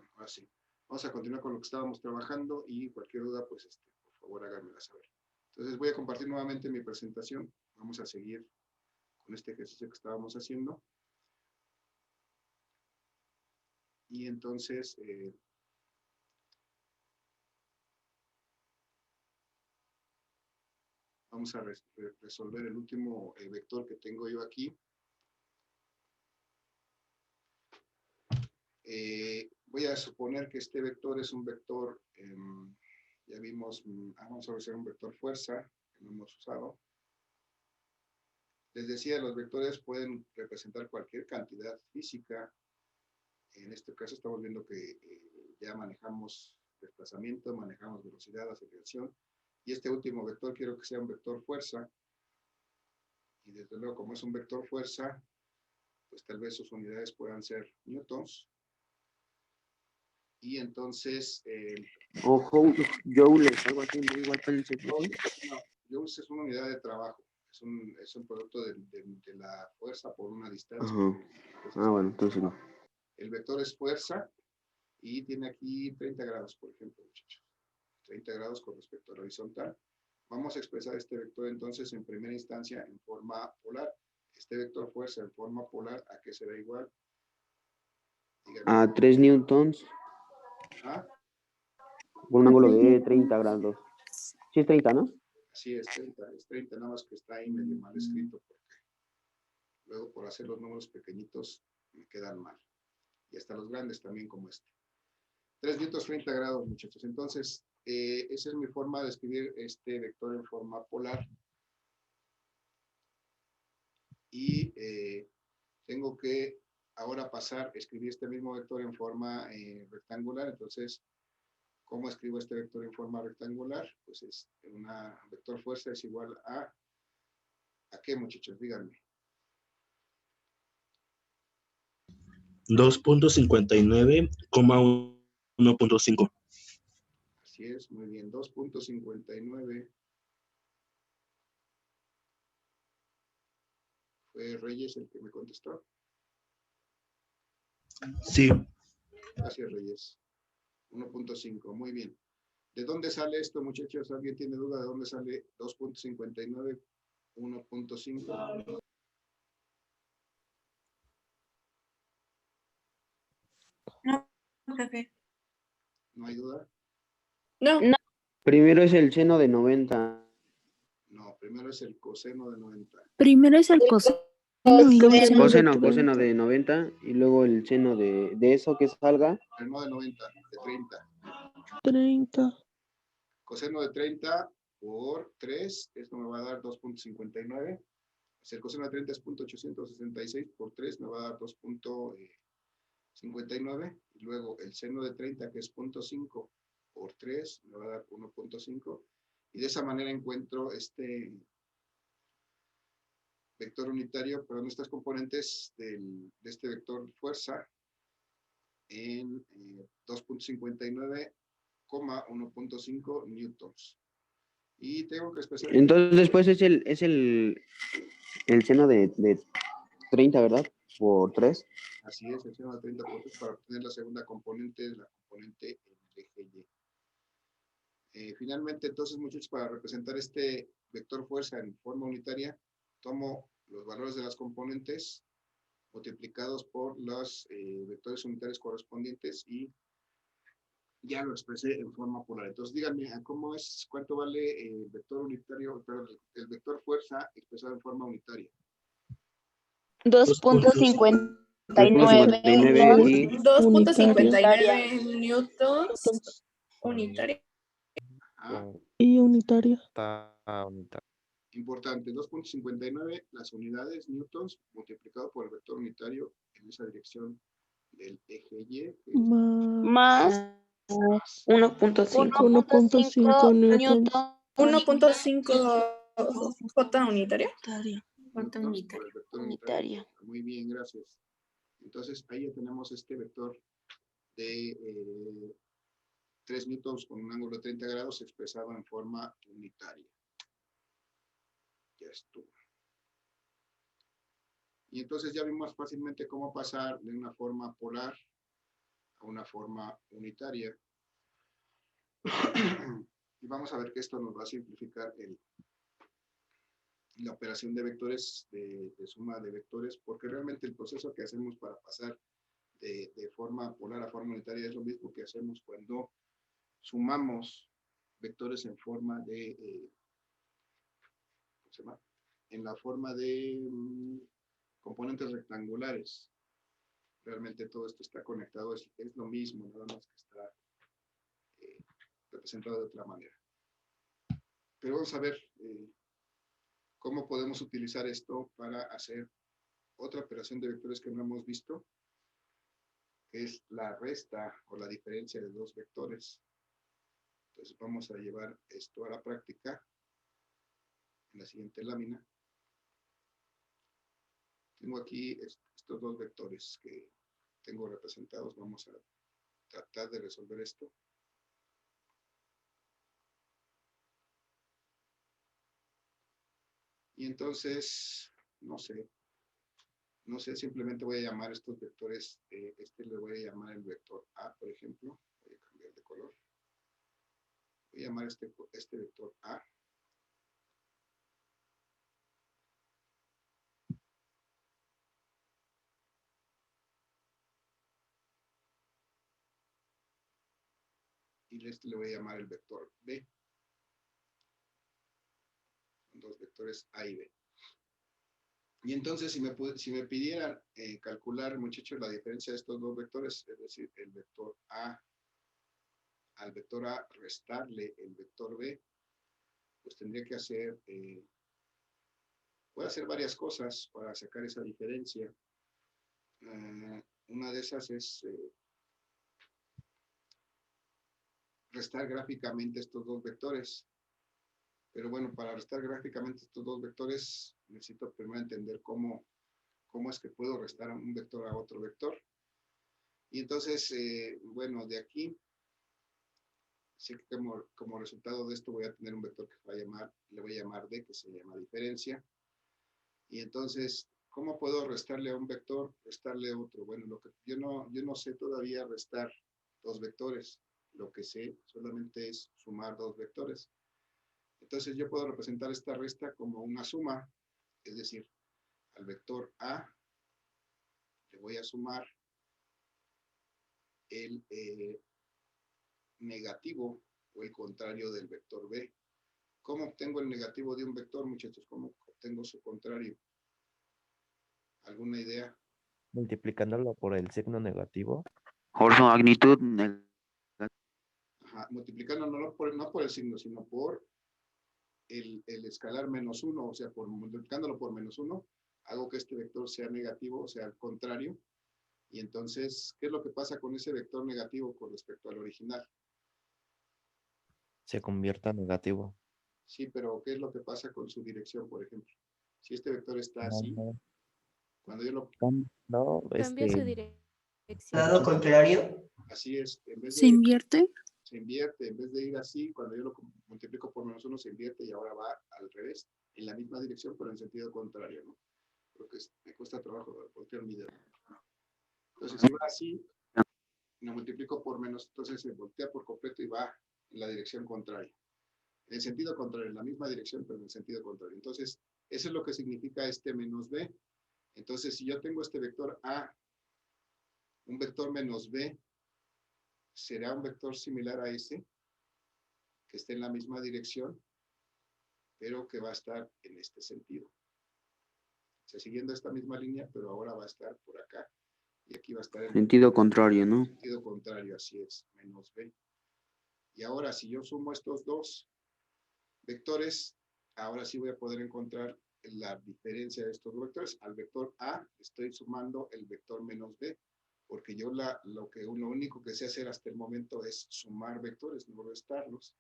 Bueno, ahora sí. Vamos a continuar con lo que estábamos trabajando y cualquier duda, pues, por favor, háganmela saber. Entonces, voy a compartir nuevamente mi presentación. Vamos a seguir con este ejercicio que estábamos haciendo. Y entonces, vamos a resolver el último vector que tengo yo aquí. Voy a suponer que este vector es un vector, ya vimos, vamos a usar un vector fuerza, que no hemos usado. Les decía, los vectores pueden representar cualquier cantidad física. En este caso estamos viendo que ya manejamos desplazamiento, manejamos velocidad, aceleración. Y este último vector quiero que sea un vector fuerza. Y desde luego, como es un vector fuerza, pues tal vez sus unidades puedan ser newtons. Y entonces... o joules, algo así, ¿no? Igual para el no, joules es una unidad de trabajo. Es un producto de la fuerza por una distancia. Ah, bueno, entonces no. El vector es fuerza y tiene aquí 30 grados, por ejemplo, muchachos. 30 grados con respecto a la horizontal. Vamos a expresar este vector entonces en primera instancia en forma polar. Este vector fuerza en forma polar, ¿a qué será igual? Díganme. A 3 newtons. ¿Ah? Por un ángulo de 30 grados. Sí, es 30, ¿no? Así es 30, nada más que está ahí medio mal escrito porque luego por hacer los números pequeñitos me quedan mal. Y hasta los grandes también como este. 3 newtons 30 grados, muchachos. Entonces, esa es mi forma de escribir este vector en forma polar. Y tengo que ahora pasar a escribir este mismo vector en forma rectangular. Entonces, ¿cómo escribo este vector en forma rectangular? Pues es una vector fuerza es igual ¿a qué, muchachos? Díganme. 2.59,1.5. Así es, muy bien. 2.59. Fue Reyes el que me contestó. Sí. Gracias, Reyes. 1.5, muy bien. ¿De dónde sale esto, muchachos? ¿Alguien tiene duda de dónde sale 2.59, 1.5? No, jefe. ¿No hay duda? No. Primero es el seno de 90. No, primero es el coseno de 90. Primero es el coseno y luego el seno de Coseno 30. de 90 y luego el seno de eso que salga. No de 90, de 30. 30. Coseno de 30 por 3, esto me va a dar 2.59. Si el coseno de 30 es 0.866 por 3, me va a dar 2.59. Y luego el seno de 30, que es 0.5 por 3, me va a dar 1.5. Y de esa manera encuentro este vector unitario, perdón, estas componentes de este vector fuerza en 2.59,1.5 newtons. Y tengo que expresar... Entonces después es el seno de 30, ¿verdad? Por 3. Así es, el seno de 30 por 3 para obtener la segunda componente, la componente en el eje Y. Finalmente, entonces, muchachos, para representar este vector fuerza en forma unitaria, tomo los valores de las componentes multiplicados por los vectores unitarios correspondientes y ya lo expresé en forma polar. Entonces, díganme, ¿cómo es, cuánto vale el vector unitario, perdón, el vector fuerza expresado en forma unitaria? 2.59 y 2.59 newtons unitaria. y unitaria. Importante, 2.59 las unidades newtons multiplicado por el vector unitario en esa dirección del eje Y. Más 1.5 newtons. 1.5 J unitaria. Newtons por el vector unitario. Muy bien, gracias. Entonces, ahí ya tenemos este vector de 3 newtons con un ángulo de 30 grados expresado en forma unitaria. Ya estuvo. Y entonces ya vimos fácilmente cómo pasar de una forma polar a una forma unitaria. Y vamos a ver que esto nos va a simplificar la operación de vectores, de suma de vectores, porque realmente el proceso que hacemos para pasar de forma polar a forma unitaria es lo mismo que hacemos cuando sumamos vectores en forma de, ¿cómo se llama? En la forma de componentes rectangulares. Realmente todo esto está conectado, es lo mismo, nada más que está representado de otra manera. Pero vamos a ver cómo podemos utilizar esto para hacer otra operación de vectores que no hemos visto, que es la resta o la diferencia de dos vectores. Entonces vamos a llevar esto a la práctica en la siguiente lámina. Tengo aquí estos dos vectores que tengo representados. Vamos a tratar de resolver esto. Y entonces, no sé, simplemente voy a llamar estos vectores, le voy a llamar el vector A, por ejemplo. Voy a cambiar de color. Voy a llamar este vector A. Y le voy a llamar el vector B. Son dos vectores A y B. Y entonces, si me pidieran calcular, muchachos, la diferencia de estos dos vectores, es decir, el vector A, al vector A restarle el vector B, pues tendría que hacer, puedo hacer varias cosas para sacar esa diferencia. Una de esas es restar gráficamente estos dos vectores. Pero bueno, para restar gráficamente estos dos vectores, necesito primero entender cómo es que puedo restar un vector a otro vector. Y entonces, bueno, de aquí, sé que como resultado de esto voy a tener un vector que le voy a llamar D, que se llama diferencia. Y entonces, ¿cómo puedo restarle a un vector, restarle otro? Bueno, yo no sé todavía restar dos vectores. Lo que sé solamente es sumar dos vectores. Entonces, yo puedo representar esta resta como una suma, es decir, al vector A le voy a sumar el negativo o el contrario del vector B. ¿Cómo obtengo el negativo de un vector, muchachos? ¿Cómo obtengo su contrario? ¿Alguna idea? Multiplicándolo por el signo negativo. Por su magnitud. Ajá, multiplicando no por el signo, sino por el escalar -1, o sea, multiplicándolo por -1, hago que este vector sea negativo, o sea, al contrario. Y entonces, ¿qué es lo que pasa con ese vector negativo con respecto al original? Se convierta en negativo. Sí, pero ¿qué es lo que pasa con su dirección, por ejemplo? Si este vector está así, cuando yo lo... No, Cambia su dirección. Lado contrario. Así es, en vez ¿Se de... invierte? Se invierte, en vez de ir así, cuando yo lo multiplico por -1 se invierte y ahora va al revés, en la misma dirección, pero en sentido contrario, ¿no? Porque me cuesta trabajo voltear mi dedo. Entonces, si va así, lo multiplico por menos, entonces se voltea por completo y va en la dirección contraria. En el sentido contrario, en la misma dirección, pero en el sentido contrario. Entonces, eso es lo que significa este menos b. Entonces, si yo tengo este vector A, un vector menos b, será un vector similar a ese, que esté en la misma dirección, pero que va a estar en este sentido. O sea, siguiendo esta misma línea, pero ahora va a estar por acá. Y aquí va a estar en Sentido contrario, ¿no? sentido contrario, así es, menos b. Y ahora, si yo sumo estos dos vectores, ahora sí voy a poder encontrar la diferencia de estos vectores. Al vector A estoy sumando el vector menos b, porque yo lo único que sé hacer hasta el momento es sumar vectores, no restarlos.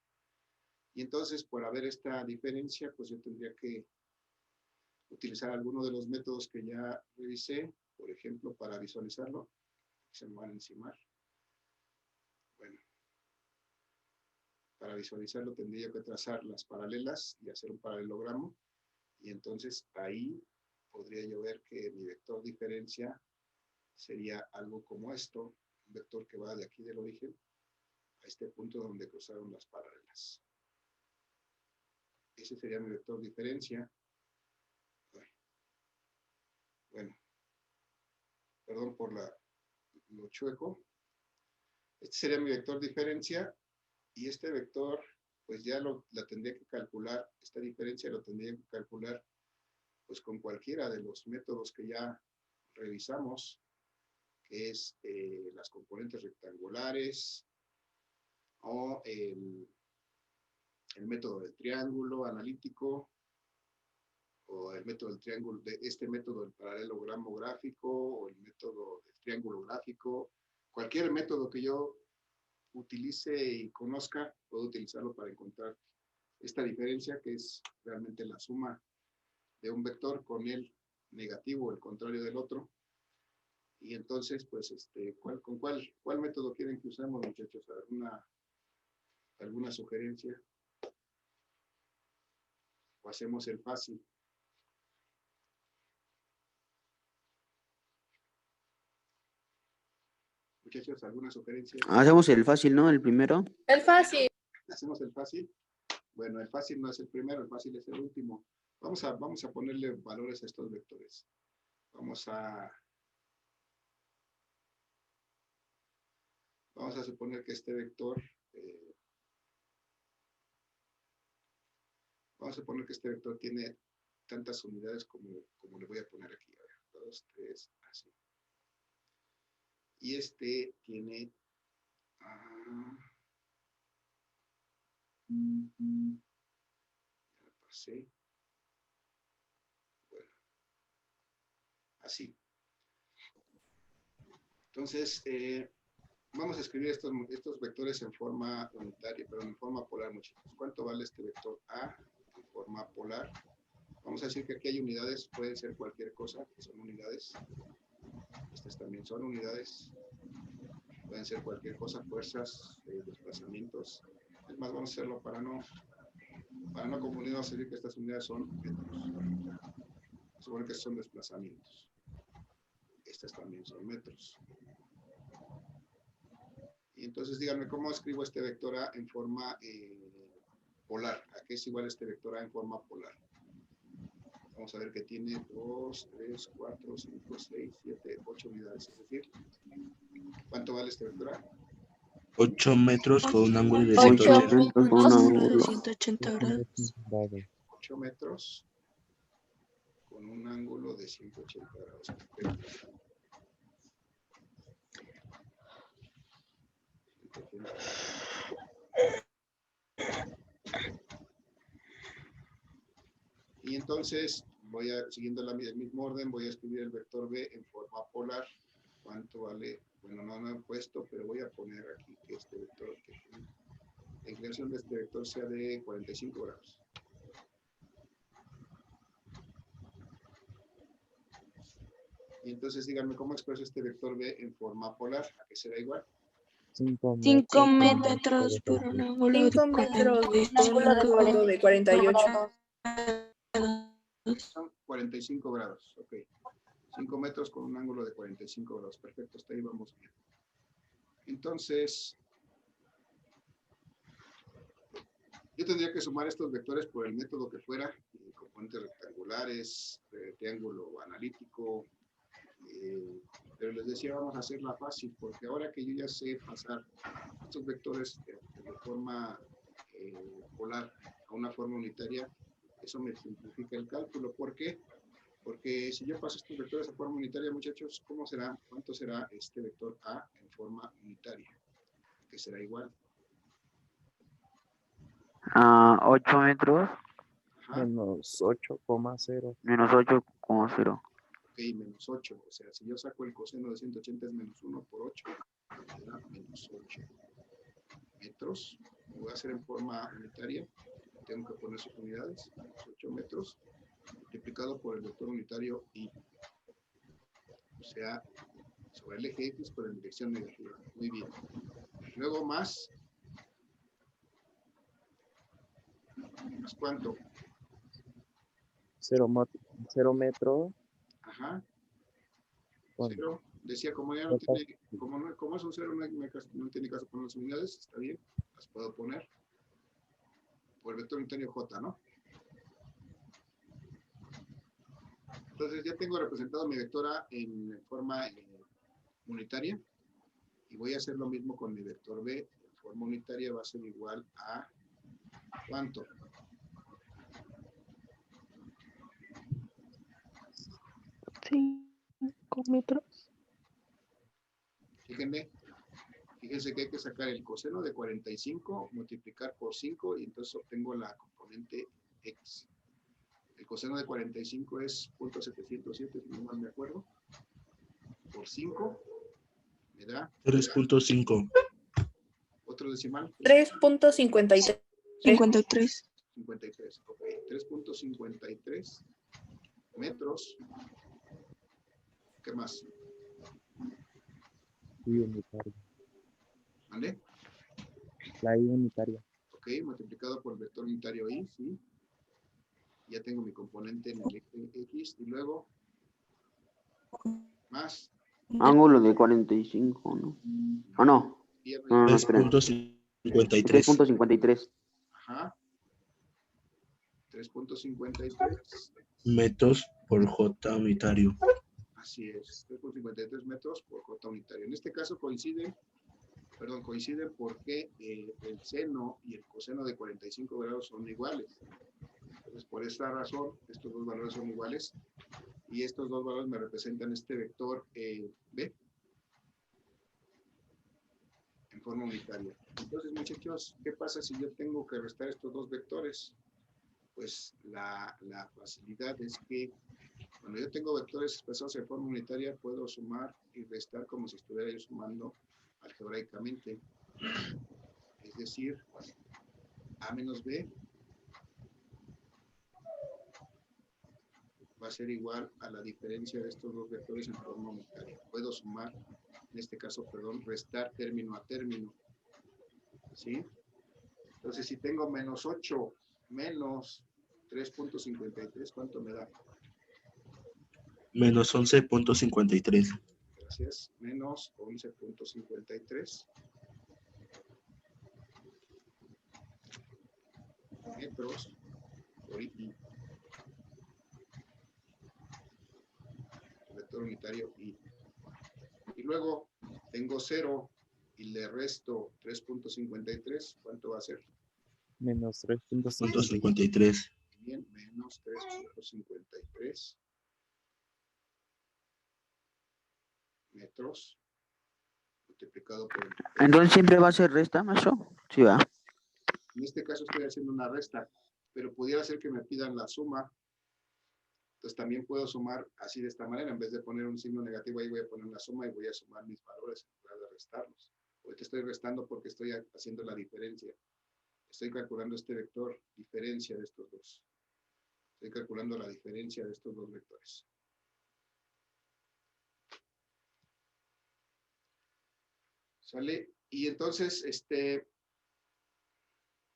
Y entonces, por haber esta diferencia, pues yo tendría que utilizar alguno de los métodos que ya revisé, por ejemplo, para visualizarlo. Se me van a encimar. Bueno, para visualizarlo tendría que trazar las paralelas y hacer un paralelogramo. Y entonces ahí podría yo ver que mi vector diferencia sería algo como esto, un vector que va de aquí del origen a este punto donde cruzaron las paralelas. Ese sería mi vector diferencia. Bueno, perdón por lo chueco. Este sería mi vector diferencia y este vector, pues ya la tendría que calcular, esta diferencia lo tendría que calcular pues con cualquiera de los métodos que ya revisamos, que es las componentes rectangulares o el método del triángulo analítico o el método del triángulo, de este método del paralelogramo gráfico o el método del triángulo gráfico. Cualquier método que yo utilice y conozca, puedo utilizarlo para encontrar esta diferencia, que es realmente la suma de un vector con el negativo o el contrario del otro. Y entonces, pues, ¿cuál método quieren que usemos, muchachos? ¿Alguna sugerencia? ¿O hacemos el fácil? Muchachos, ¿alguna sugerencia? Hacemos el fácil, ¿no? El primero. El fácil. ¿Hacemos el fácil? Bueno, el fácil no es el primero, el fácil es el último. Vamos a ponerle valores a estos vectores. Vamos a suponer que este vector, tiene tantas unidades como le voy a poner aquí. A ver, 2, 3, así. Y este tiene... ya la pasé. Bueno, así. Entonces, vamos a escribir estos vectores en forma unitaria, pero en forma polar, muchachos. ¿Cuánto vale este vector A en forma polar? Vamos a decir que aquí hay unidades, pueden ser cualquier cosa, que son unidades. Estas también son unidades. Pueden ser cualquier cosa, fuerzas, desplazamientos. Es más, vamos a hacerlo para no confundirnos, decir que estas unidades son metros. Supone que son desplazamientos. Estas también son metros. Y entonces díganme, ¿cómo escribo este vector A en forma polar? ¿A qué es igual este vector A en forma polar? Vamos a ver que tiene 2, 3, 4, 5, 6, 7, 8 unidades. Es decir, ¿cuánto vale este vector A? 8 metros con un ángulo de 8 180. Con un ángulo. 180 grados. 8 metros con un ángulo de 180 grados. Perfecto. Y entonces, siguiendo el mismo orden, voy a escribir el vector B en forma polar. ¿Cuánto vale? Bueno, no he puesto, pero voy a poner aquí que este vector, la inclinación de este vector sea de 45 grados. Y entonces díganme, ¿cómo expreso este vector B en forma polar? ¿A qué será igual? 5 5 metros por un ángulo de 5 metros por un 45 ángulo de 48. Son 45 grados, ok. 5 metros con un ángulo de 45 grados. Perfecto, hasta ahí vamos bien. Entonces, yo tendría que sumar estos vectores por el método que fuera, componentes rectangulares, triángulo analítico, pero les decía, vamos a hacerla fácil, porque ahora que yo ya sé pasar estos vectores de forma polar a una forma unitaria, eso me simplifica el cálculo. ¿Por qué? Porque si yo paso estos vectores a forma unitaria, muchachos, ¿cómo será? ¿Cuánto será este vector A en forma unitaria? Que será igual. 8 metros Ajá. Menos 8,0. menos 8,0. Ok, menos 8. O sea, si yo saco el coseno de 180 es menos 1 por 8. Me da menos 8 metros. Lo voy a hacer en forma unitaria. Tengo que poner sus unidades. 8 metros multiplicado por el vector unitario I. O sea, sobre el eje X por en dirección negativa. Muy bien. Luego más ¿cuánto? 0 metros Ajá. con 0 decía, como ya no tiene, como es un cero, no tiene caso poner las unidades, está bien, las puedo poner por el vector unitario J, ¿no? Entonces ya tengo representado mi vector A en forma unitaria y voy a hacer lo mismo con mi vector B. En forma unitaria va a ser igual a ¿cuánto? Metros. Fíjense que hay que sacar el coseno de 45, multiplicar por 5 y entonces obtengo la componente X. El coseno de 45 es 0.707, si no mal me acuerdo, por 5, me da 3.5. otro decimal. 3.53. 53. 53, ok, 3.53 metros. ¿Qué más? Y unitaria. ¿Vale? La I unitaria. Ok, multiplicado por el vector unitario I, sí. Ya tengo mi componente en el eje X y luego más. Ángulo de 45, ¿no? ¿O no? No, esperen. 3.53. 3.53. Ajá. 3.53. metros por J unitario. Así es. 3.53 metros por J unitario. En este caso coinciden porque el seno y el coseno de 45 grados son iguales. Entonces, por esta razón, estos dos valores son iguales y estos dos valores me representan este vector B en forma unitaria. Entonces, muchachos, ¿qué pasa si yo tengo que restar estos dos vectores? Pues la facilidad es que cuando yo tengo vectores expresados en forma unitaria, puedo sumar y restar como si estuviera yo sumando algebraicamente. Es decir, A menos B va a ser igual a la diferencia de estos dos vectores en forma unitaria. Puedo sumar, en este caso, perdón, restar término a término. ¿Sí? Entonces, si tengo menos 8 menos 3.53, ¿cuánto me da? Menos 11.53. Gracias. Menos 11.53 metros por I. Vector unitario I. Y luego tengo 0 y le resto 3.53. ¿Cuánto va a ser? Menos 3.5. 153. Bien, menos 3.53 metros multiplicado por el... Entonces siempre va a ser resta, maestro. Sí, va. En este caso estoy haciendo una resta, pero pudiera ser que me pidan la suma. Entonces también puedo sumar así de esta manera. En vez de poner un signo negativo ahí voy a poner una suma y voy a sumar mis valores en lugar de restarlos. Ahorita estoy restando porque estoy haciendo la diferencia. Estoy calculando este vector diferencia de estos dos. Estoy calculando la diferencia de estos dos vectores. ¿Sale? Y entonces,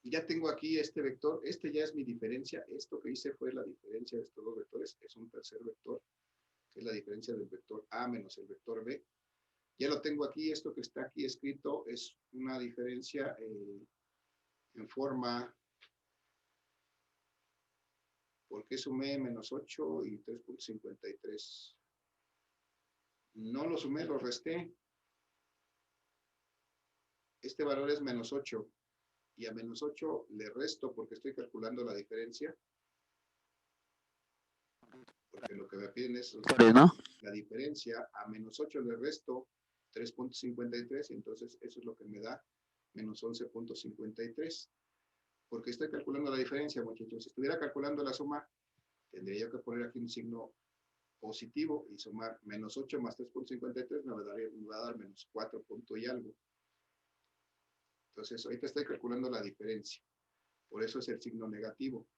ya tengo aquí este vector. Este ya es mi diferencia. Esto que hice fue la diferencia de estos dos vectores. Es un tercer vector, que es la diferencia del vector A menos el vector B. Ya lo tengo aquí. Esto que está aquí escrito es una diferencia en forma... ¿Por qué sumé menos 8 y 3.53? No lo sumé, lo resté. Este valor es menos 8. Y a menos 8 le resto porque estoy calculando la diferencia. Porque lo que me piden es ¿No? la diferencia. A menos 8 le resto 3.53 y entonces eso es lo que me da menos 11.53. Porque estoy calculando la diferencia, muchachos. Si estuviera calculando la suma, tendría yo que poner aquí un signo positivo y sumar menos 8 más 3.53 me va a dar menos 4 punto y algo. Entonces, ahorita estoy calculando la diferencia. Por eso es el signo negativo.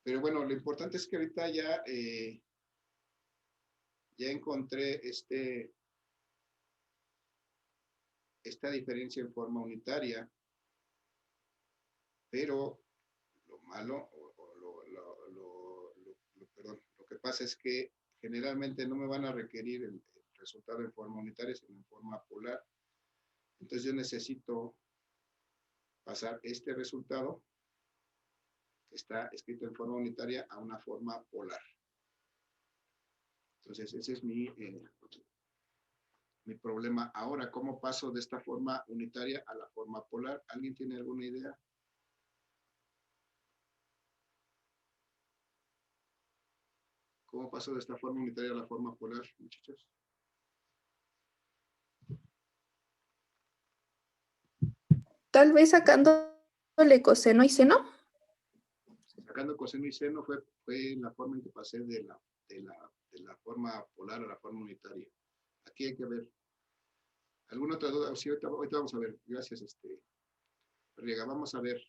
Pero bueno, lo importante es que ahorita ya, ya encontré esta diferencia en forma unitaria. Pero lo malo, perdón, lo que pasa es que generalmente no me van a requerir el resultado en forma unitaria, sino en forma polar. Entonces yo necesito pasar este resultado que está escrito en forma unitaria a una forma polar. Entonces ese es mi problema. Ahora, ¿cómo paso de esta forma unitaria a la forma polar? ¿Alguien tiene alguna idea? ¿Cómo paso de esta forma unitaria a la forma polar, muchachos? Tal vez sacándole coseno y seno. Sacando coseno y seno fue la forma en que pasé de la forma polar a la forma unitaria. Aquí hay que ver. ¿Alguna otra duda? Sí, ahorita vamos a ver. Gracias, Riega. Vamos a ver.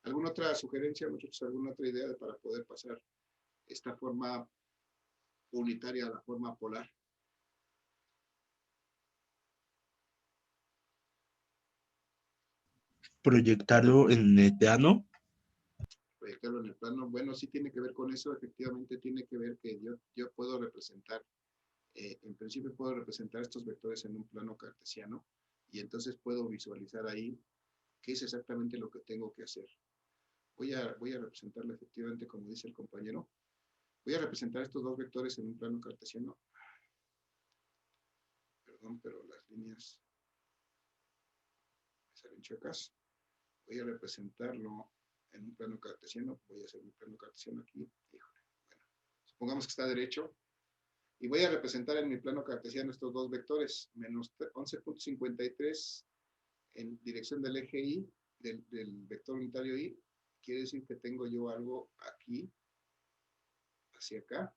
¿Alguna otra sugerencia, muchachos? ¿Alguna otra idea para poder pasar esta forma unitaria a la forma polar? Proyectarlo en el plano. Proyectarlo en el plano. Bueno, sí tiene que ver con eso. Efectivamente tiene que ver que yo puedo representar, en principio puedo representar estos vectores en un plano cartesiano y entonces puedo visualizar ahí qué es exactamente lo que tengo que hacer. Voy a representarlo efectivamente como dice el compañero. Voy a representar estos dos vectores en un plano cartesiano. Perdón, pero las líneas me salen chuecas. Voy a representarlo en un plano cartesiano. Voy a hacer un plano cartesiano aquí. Híjole. Bueno, supongamos que está derecho. Y voy a representar en mi plano cartesiano estos dos vectores. Menos 11.53 en dirección del eje Y, del vector unitario Y. Quiere decir que tengo yo algo aquí, hacia acá,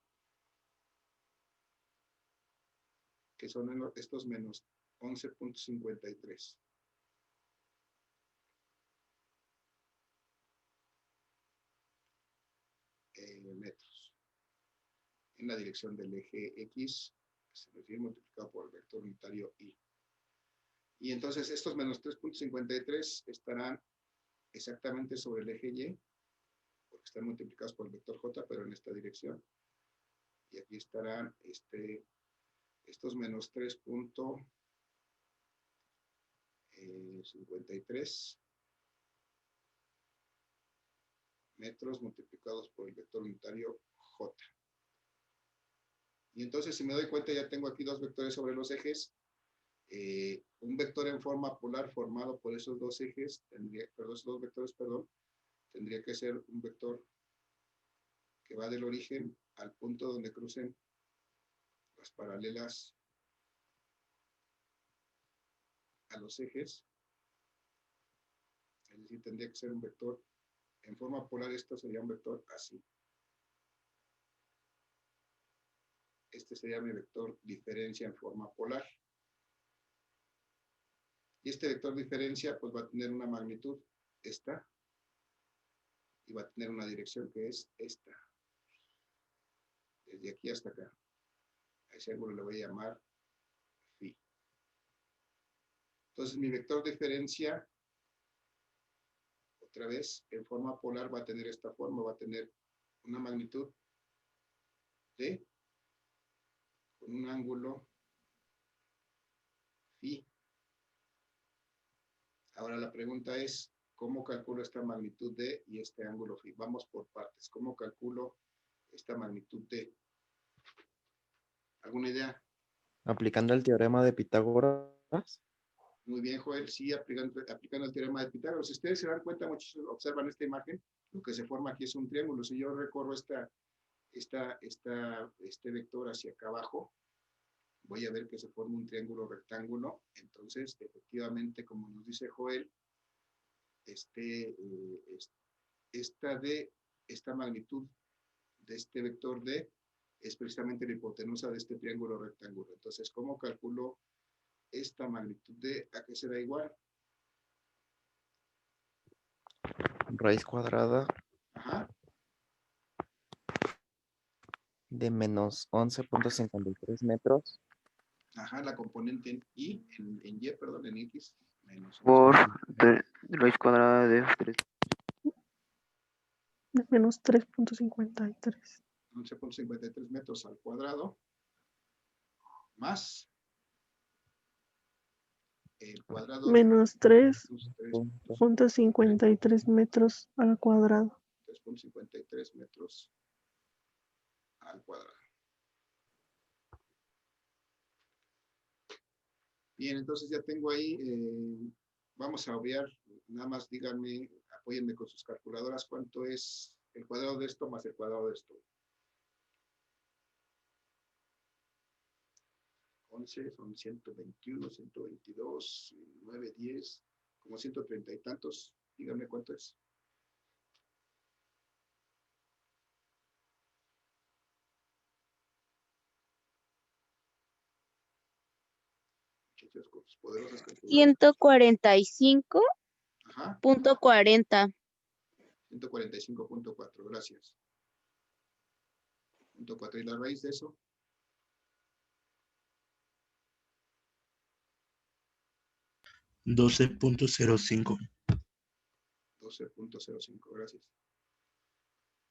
que son estos menos 11.53. Metros. En la dirección del eje X, se refiere multiplicado por el vector unitario Y. Y entonces estos menos 3.53 estarán exactamente sobre el eje Y, porque están multiplicados por el vector J, pero en esta dirección. Y aquí estarán estos menos 3.53 metros multiplicados por el vector unitario J. Y entonces, si me doy cuenta, ya tengo aquí dos vectores sobre los ejes. Un vector en forma polar formado por esos dos ejes, esos dos vectores, tendría que ser un vector que va del origen al punto donde crucen las paralelas a los ejes. Es decir, tendría que ser un vector en forma polar. Esto sería un vector así. Este sería mi vector diferencia en forma polar. Y este vector diferencia pues va a tener una magnitud, esta, y va a tener una dirección que es esta. Desde aquí hasta acá. A ese ángulo le voy a llamar phi. Entonces mi vector diferencia, otra vez, en forma polar va a tener esta forma, va a tener una magnitud de, con un ángulo phi. Ahora la pregunta es, ¿cómo calculo esta magnitud D y este ángulo phi? Vamos por partes. ¿Cómo calculo esta magnitud D? ¿Alguna idea? Aplicando el teorema de Pitágoras. Muy bien, Joel. Sí, aplicando el teorema de Pitágoras. Si ustedes se dan cuenta, muchos observan esta imagen, lo que se forma aquí es un triángulo. Si yo recorro este vector hacia acá abajo, voy a ver que se forma un triángulo rectángulo. Entonces, efectivamente, como nos dice Joel, esta magnitud de este vector D es precisamente la hipotenusa de este triángulo rectángulo. Entonces, ¿cómo calculo esta magnitud D? ¿A qué será igual? Raíz cuadrada Ajá. de menos 11.53 metros Ajá, la componente en Y, en X, menos Por raíz cuadrada de 3. De menos 3.53. 11.53 metros al cuadrado, más el cuadrado de Menos 3.53 3.53 metros al cuadrado. 3.53 metros al cuadrado. Bien, entonces ya tengo ahí, vamos a obviar, nada más díganme, apóyenme con sus calculadoras, cuánto es el cuadrado de esto más el cuadrado de esto. 11 son 121, 122, 9, 10, como 130 y tantos. Díganme cuánto es. Muchachos, con sus poderosas calculadoras. 145.40. Ajá, 145.4, gracias. Punto 4, ¿y la raíz de eso? 12.05. 12.05, gracias.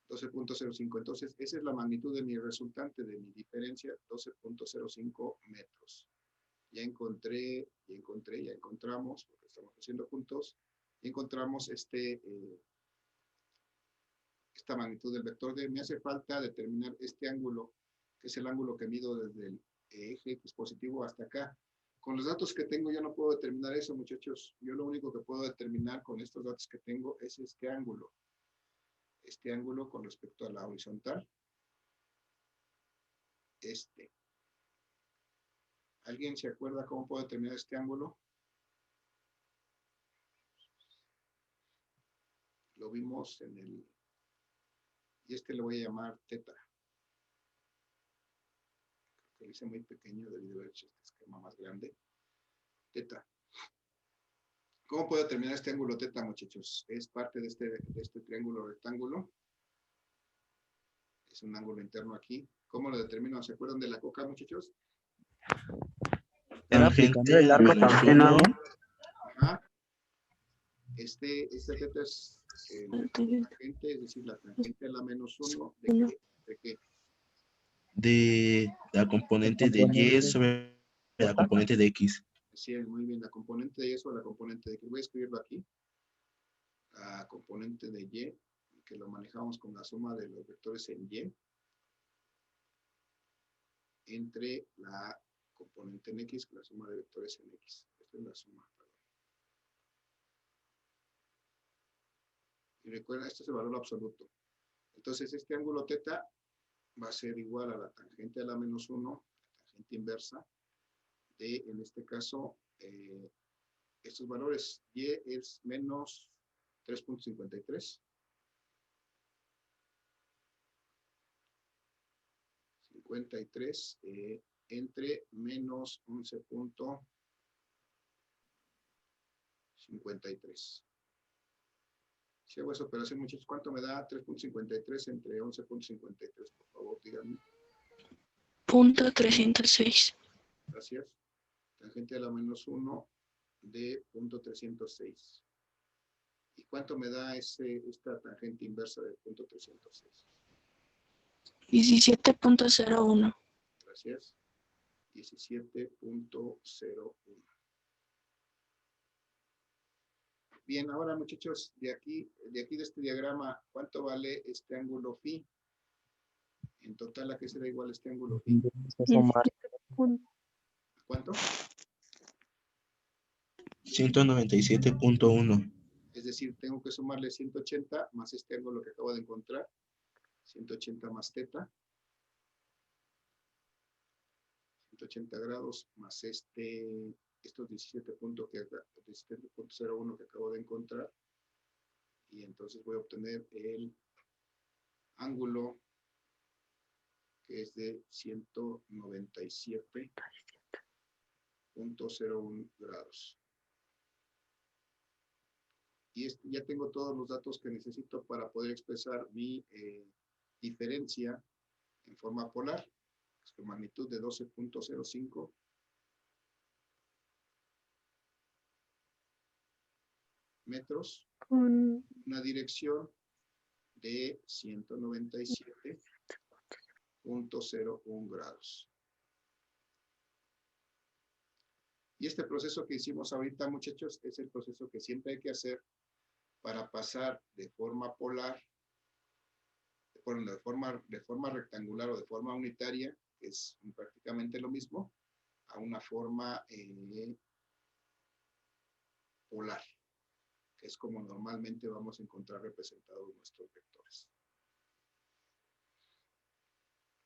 12.05, entonces esa es la magnitud de mi resultante, de mi diferencia, 12.05 metros. Ya encontramos, porque estamos haciendo juntos, y encontramos esta magnitud del vector D. Me hace falta determinar este ángulo, que es el ángulo que mido desde el eje positivo hasta acá. Con los datos que tengo yo no puedo determinar eso, muchachos. Yo lo único que puedo determinar con estos datos que tengo es este ángulo. Este ángulo con respecto a la horizontal. ¿Alguien se acuerda cómo puedo determinar este ángulo? Lo vimos en el... Y le voy a llamar teta. Creo que lo hice muy pequeño, debí de haber hecho este esquema más grande. Teta. ¿Cómo puedo determinar este ángulo teta, muchachos? Es parte de este triángulo rectángulo. Es un ángulo interno aquí. ¿Cómo lo determino? ¿Se acuerdan de la coca, muchachos? Era aplicando Tangente el arco menos tangente, ¿no? 1. Ajá. Este teta es la tangente, es decir, la tangente a la menos 1 de qué? De la componente de Y sobre la componente de X. Sí, muy bien, la componente de Y sobre la componente de X. Voy a escribirlo aquí. La componente de Y, que lo manejamos con la suma de los vectores en Y, entre la componente en X, la suma de vectores en X. Esta es la suma, perdón. Y recuerda, este es el valor absoluto. Entonces, este ángulo teta va a ser igual a la tangente a la menos 1, la tangente inversa, de, en este caso, estos valores. Y es menos 3.53. 53 entre menos 11.53. Si hago esa operación, muchachos, ¿cuánto me da 3.53 entre 11.53? Por favor, díganme. Punto 306. Gracias. Tangente a la menos 1 de punto 306. ¿Y cuánto me da esta tangente inversa de punto 306? 17.01. Gracias. 17.01. Bien, ahora muchachos, de aquí de este diagrama, ¿cuánto vale este ángulo phi? En total, ¿a qué será igual este ángulo phi? Sumar. ¿Cuánto? 197.1. Es decir, tengo que sumarle 180 más este ángulo que acabo de encontrar. 180 más teta. 180 grados más estos 17.01 que acabo de encontrar. Y entonces voy a obtener el ángulo que es de 197.01 grados. Y ya tengo todos los datos que necesito para poder expresar mi diferencia en forma polar. Con magnitud de 12.05 metros, una dirección de 197.01 grados. Y este proceso que hicimos ahorita, muchachos, es el proceso que siempre hay que hacer para pasar de forma polar, bueno, de forma rectangular o de forma unitaria, que es prácticamente lo mismo, a una forma polar, que es como normalmente vamos a encontrar representados nuestros vectores.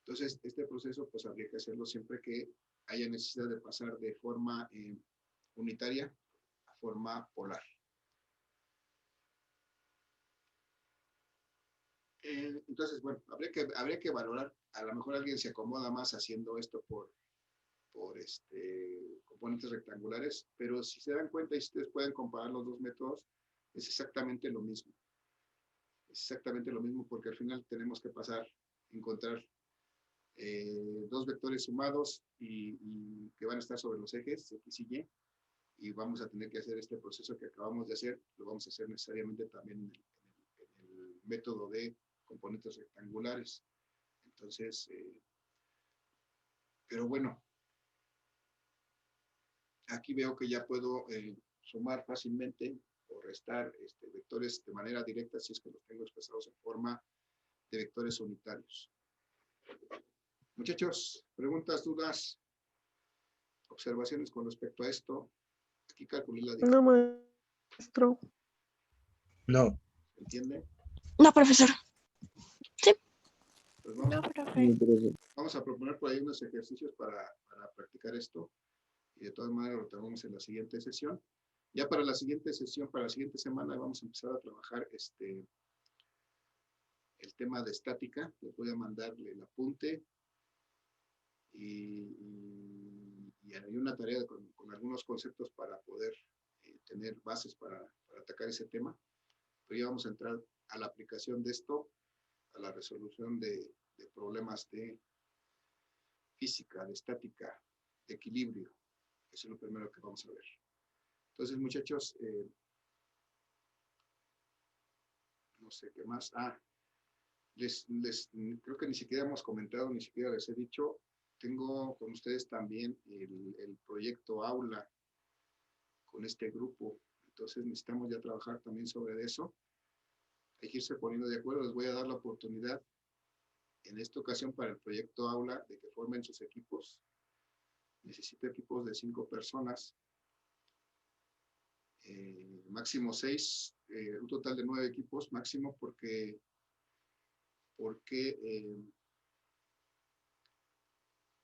Entonces, este proceso pues habría que hacerlo siempre que haya necesidad de pasar de forma unitaria a forma polar. Entonces, bueno, habría que valorar, a lo mejor alguien se acomoda más haciendo esto por componentes rectangulares, pero si se dan cuenta y si ustedes pueden comparar los dos métodos, es exactamente lo mismo. Es exactamente lo mismo porque al final tenemos que encontrar dos vectores sumados y que van a estar sobre los ejes X y Y vamos a tener que hacer este proceso que acabamos de hacer, lo vamos a hacer necesariamente también en el método de componentes rectangulares. Entonces, pero bueno, aquí veo que ya puedo sumar fácilmente o restar vectores de manera directa si es que los tengo expresados en forma de vectores unitarios. Muchachos, preguntas, dudas, observaciones con respecto a esto. Aquí calculé la No, maestro. No. ¿Se entiende? No, profesor. Pues No, profe. vamos a proponer por ahí unos ejercicios para practicar esto. Y de todas maneras lo tenemos en la siguiente sesión. Ya para la siguiente sesión, para la siguiente semana, vamos a empezar a trabajar el tema de estática. Les voy a mandarle el apunte y hay una tarea con algunos conceptos para poder tener bases para atacar ese tema. Pero ya vamos a entrar a la aplicación de esto, a la resolución de problemas de física, de estática, de equilibrio. Eso es lo primero que vamos a ver. Entonces, muchachos, no sé qué más. Creo que ni siquiera hemos comentado, ni siquiera les he dicho, tengo con ustedes también el proyecto Aula con este grupo. Entonces necesitamos ya trabajar también sobre eso. Hay que irse poniendo de acuerdo. Les voy a dar la oportunidad en esta ocasión para el proyecto Aula de que formen sus equipos. Necesito equipos de 5 personas. Máximo 6, un total de 9 equipos máximo porque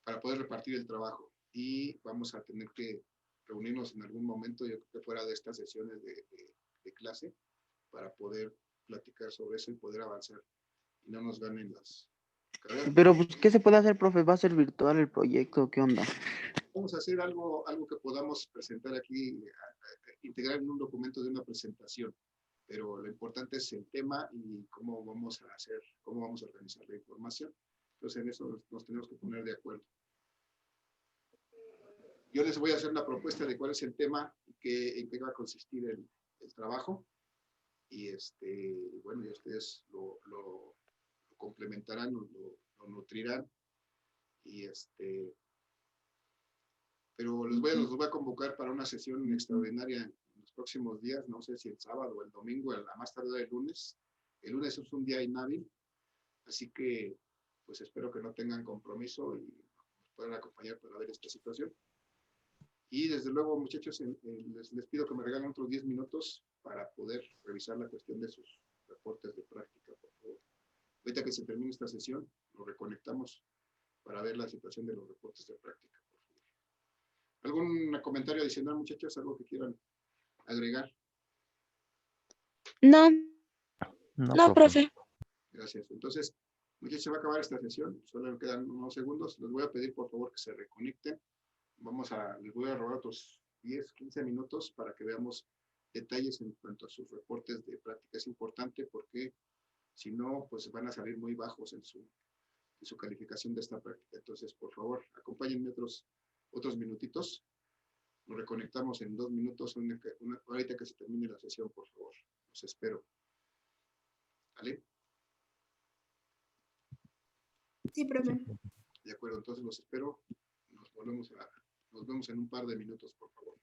para poder repartir el trabajo y vamos a tener que reunirnos en algún momento, yo creo que fuera de estas sesiones de clase, para poder platicar sobre eso y poder avanzar y no nos ganen las carreras. Pero, pues, ¿qué se puede hacer, profe? ¿Va a ser virtual el proyecto? ¿Qué onda? Vamos a hacer algo que podamos presentar aquí, integrar en un documento de una presentación, pero lo importante es el tema y cómo vamos a organizar la información. Entonces en eso nos tenemos que poner de acuerdo. Yo les voy a hacer una propuesta de cuál es el tema y en qué va a consistir el trabajo. Y bueno, y ustedes lo complementarán, lo nutrirán. Y pero los voy a convocar para una sesión extraordinaria en los próximos días, no sé si el sábado o el domingo, a más tarde el lunes. El lunes es un día inhábil, así que pues espero que no tengan compromiso y nos puedan acompañar para ver esta situación. Y desde luego, muchachos, les pido que me regalen otros 10 minutos para poder revisar la cuestión de sus reportes de práctica, por favor. Ahorita que se termine esta sesión, lo reconectamos para ver la situación de los reportes de práctica, por favor. ¿Algún comentario adicional, muchachos? ¿Algo que quieran agregar? No, No, profe. Gracias. Entonces, muchachos, se va a acabar esta sesión. Solo me quedan unos segundos. Les voy a pedir, por favor, que se reconecten. Les voy a robar otros 10, 15 minutos para que veamos detalles en cuanto a sus reportes de práctica. Es importante porque si no, pues van a salir muy bajos en su calificación de esta práctica. Entonces, por favor, acompáñenme otros minutitos. Nos reconectamos en 2 minutos, ahorita que se termine la sesión, por favor. Los espero. ¿Vale? Sí, profe. De acuerdo, entonces los espero. Nos volvemos a Nos vemos en un par de minutos, por favor.